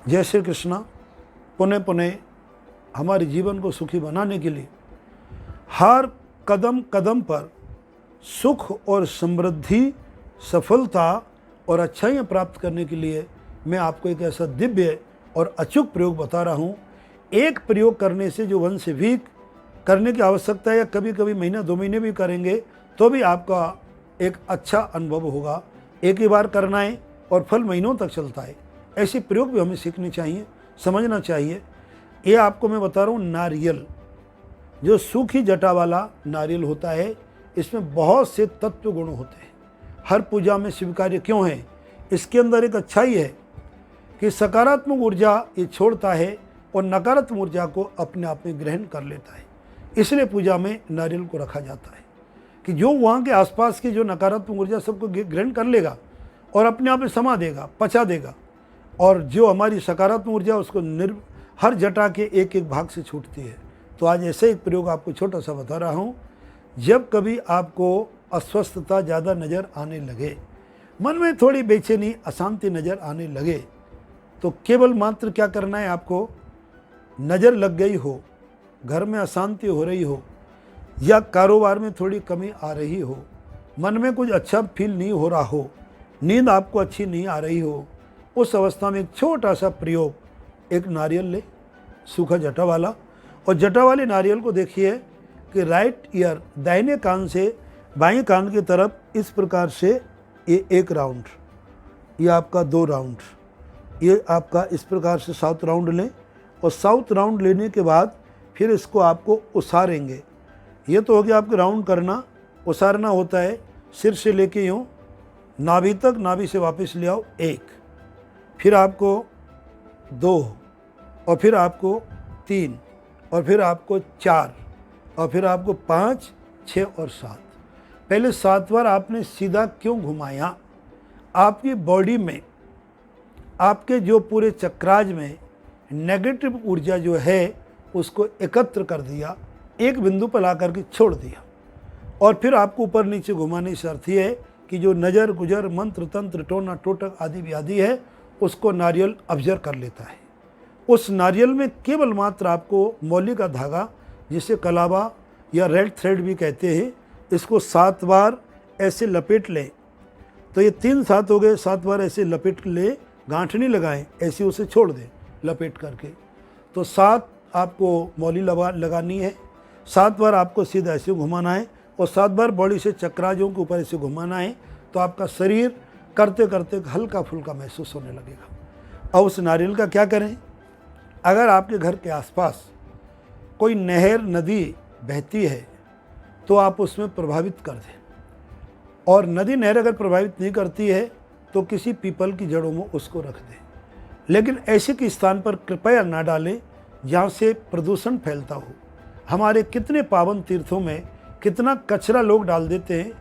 जय श्री कृष्णा। पुनः पुनः हमारे जीवन को सुखी बनाने के लिए हर कदम कदम पर सुख और समृद्धि, सफलता और अच्छाइयाँ प्राप्त करने के लिए मैं आपको एक ऐसा दिव्य और अचूक प्रयोग बता रहा हूँ। एक प्रयोग करने से जो 1 से वीक करने की आवश्यकता है, या कभी कभी महीना 2 महीने भी करेंगे तो भी आपका एक अच्छा अनुभव होगा। एक ही बार करना है और फल महीनों तक चलता है। ऐसे प्रयोग भी हमें सीखने चाहिए, समझना चाहिए। ये आपको मैं बता रहा हूँ, नारियल, जो सूखी जटा वाला नारियल होता है, इसमें बहुत से तत्व गुण होते हैं। हर पूजा में स्वीकार्य क्यों है? इसके अंदर एक अच्छाई है कि सकारात्मक ऊर्जा ये छोड़ता है और नकारात्मक ऊर्जा को अपने आप में ग्रहण कर लेता है। इसलिए पूजा में नारियल को रखा जाता है कि जो वहाँ के आसपास की जो नकारात्मक ऊर्जा सबको ग्रहण कर लेगा और अपने आप में समा देगा, पचा देगा, और जो हमारी सकारात्मक ऊर्जा उसको हर जटा के एक एक भाग से छूटती है। तो आज ऐसे एक प्रयोग आपको छोटा सा बता रहा हूँ। जब कभी आपको अस्वस्थता ज़्यादा नज़र आने लगे, मन में थोड़ी बेचैनी, अशांति नज़र आने लगे, तो केवल मात्र क्या करना है आपको? नज़र लग गई हो, घर में अशांति हो रही हो, या कारोबार में थोड़ी कमी आ रही हो, मन में कुछ अच्छा फील नहीं हो रहा हो, नींद आपको अच्छी नहीं आ रही हो, उस अवस्था में एक छोटा सा प्रयोग, एक नारियल ले, सूखा जटा वाला, और जटा वाले नारियल को देखिए कि राइट ईयर, दाहिने कान से बाएं कान की तरफ इस प्रकार से ये 1 राउंड, ये आपका 2 राउंड, ये आपका इस प्रकार से 7 राउंड लें। और 7 राउंड लेने के बाद फिर इसको आपको उसारेंगे। ये तो हो गया आपके राउंड करना। उसारना होता है सिर से लेके यूँ नाभि तक, नाभि से वापस ले आओ 1, फिर आपको 2, और फिर आपको 3, और फिर आपको 4, और फिर आपको 5, 6 और 7। पहले 7 बार आपने सीधा क्यों घुमाया? आपकी बॉडी में, आपके जो पूरे चक्राज में नेगेटिव ऊर्जा जो है उसको एकत्र कर दिया, एक बिंदु पर ला करके छोड़ दिया। और फिर आपको ऊपर नीचे घुमाने से अर्थ ये है कि जो नज़र गुजर, मंत्र तंत्र, टोना टोटक आदि व्याधि है, उसको नारियल अब्जर्व कर लेता है। उस नारियल में केवल मात्र आपको मौली का धागा, जिसे कलावा या रेड थ्रेड भी कहते हैं, इसको 7 बार ऐसे लपेट लें। तो ये 3 7 हो गए, 7 बार ऐसे लपेट ले, गांठ नहीं लगाएं, ऐसे उसे छोड़ दें लपेट करके। तो 7 आपको मौली लगानी है, 7 बार आपको सीधा ऐसे घुमाना है, और 7 बार बॉडी से चक्राजों के ऊपर ऐसे घुमाना है। तो आपका शरीर करते करते हल्का फुल्का महसूस होने लगेगा। अब उस नारियल का क्या करें? अगर आपके घर के आसपास कोई नहर, नदी बहती है तो आप उसमें प्रभावित कर दें, और नदी नहर अगर प्रभावित नहीं करती है तो किसी पीपल की जड़ों में उसको रख दें। लेकिन ऐसे के स्थान पर कृपया ना डालें जहाँ से प्रदूषण फैलता हो। हमारे कितने पावन तीर्थों में कितना कचरा लोग डाल देते हैं,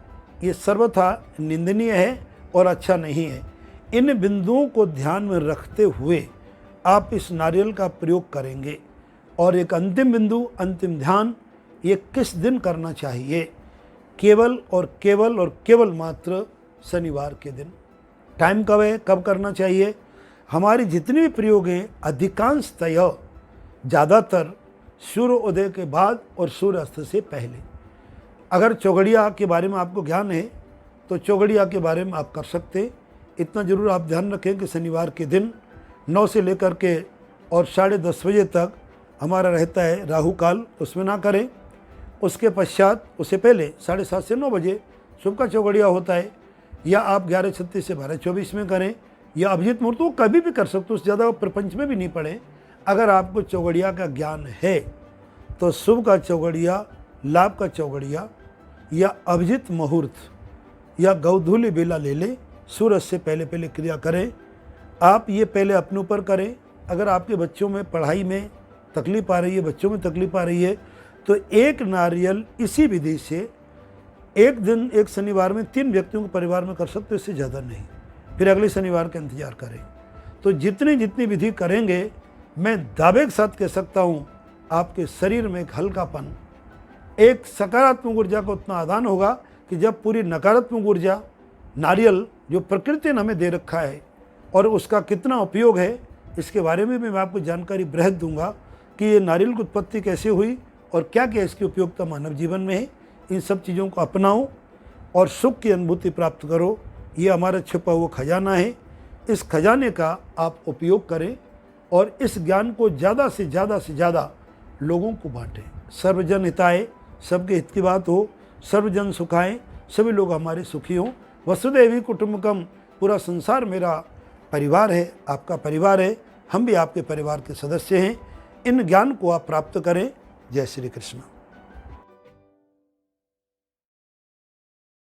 ये सर्वथा निंदनीय है और अच्छा नहीं है। इन बिंदुओं को ध्यान में रखते हुए आप इस नारियल का प्रयोग करेंगे। और एक अंतिम बिंदु, अंतिम ध्यान, ये किस दिन करना चाहिए? केवल और केवल और केवल मात्र शनिवार के दिन। टाइम कब है, कब करना चाहिए? हमारी जितनी भी प्रयोग हैं अधिकांशतः ज़्यादातर सूर्य उदय के बाद और सूर्यास्त से पहले। अगर चौगड़िया के बारे में आपको ज्ञान है तो चौगड़िया के बारे में आप कर सकते। इतना ज़रूर आप ध्यान रखें कि शनिवार के दिन 9 से लेकर के और 10:30 बजे तक हमारा रहता है राहु काल, उसमें ना करें। उसके पश्चात, उससे पहले 7:30 से 9 बजे सुबह का चौगड़िया होता है, या आप 11:36 से 12:24 में करें, या अभिजीत मुहूर्त, वो कभी भी कर सकते हो, उससे ज़्यादा प्रपंच में भी नहीं पड़े। अगर आपको चौगड़िया का ज्ञान है तो शुभ का चौगड़िया, लाभ का चौगड़िया, या अभिजीत मुहूर्त, या गौधूली बेला ले लें। सूरज से पहले पहले क्रिया करें। आप ये पहले अपने ऊपर करें। अगर आपके बच्चों में पढ़ाई में तकलीफ आ रही है, बच्चों में तकलीफ आ रही है, तो एक नारियल इसी विधि से एक दिन, एक शनिवार में 3 व्यक्तियों के परिवार में कर सकते, इससे ज़्यादा नहीं। फिर अगले शनिवार का इंतजार करें। तो जितनी जितनी विधि करेंगे, मैं दावे के साथ कह सकता हूँ आपके शरीर में एक हल्कापन, एक सकारात्मक ऊर्जा का उतना आदान होगा कि जब पूरी नकारात्मक ऊर्जा, नारियल जो प्रकृति ने हमें दे रखा है और उसका कितना उपयोग है, इसके बारे में भी मैं आपको जानकारी बृहद दूंगा कि ये नारियल की उत्पत्ति कैसे हुई और क्या क्या इसकी उपयोगिता मानव जीवन में है। इन सब चीज़ों को अपनाओ और सुख की अनुभूति प्राप्त करो। ये हमारा छिपा हुआ खजाना है। इस खजाने का आप उपयोग करें और इस ज्ञान को ज़्यादा से ज़्यादा लोगों को बांटें। सर्वजन हिताय, सबके हित की बात हो, सर्वजन सुखाएं, सभी लोग हमारे सुखी हों। वसुधैव कुटुंबकम, पूरा संसार मेरा परिवार है, आपका परिवार है, हम भी आपके परिवार के सदस्य हैं। इन ज्ञान को आप प्राप्त करें। जय श्री कृष्ण।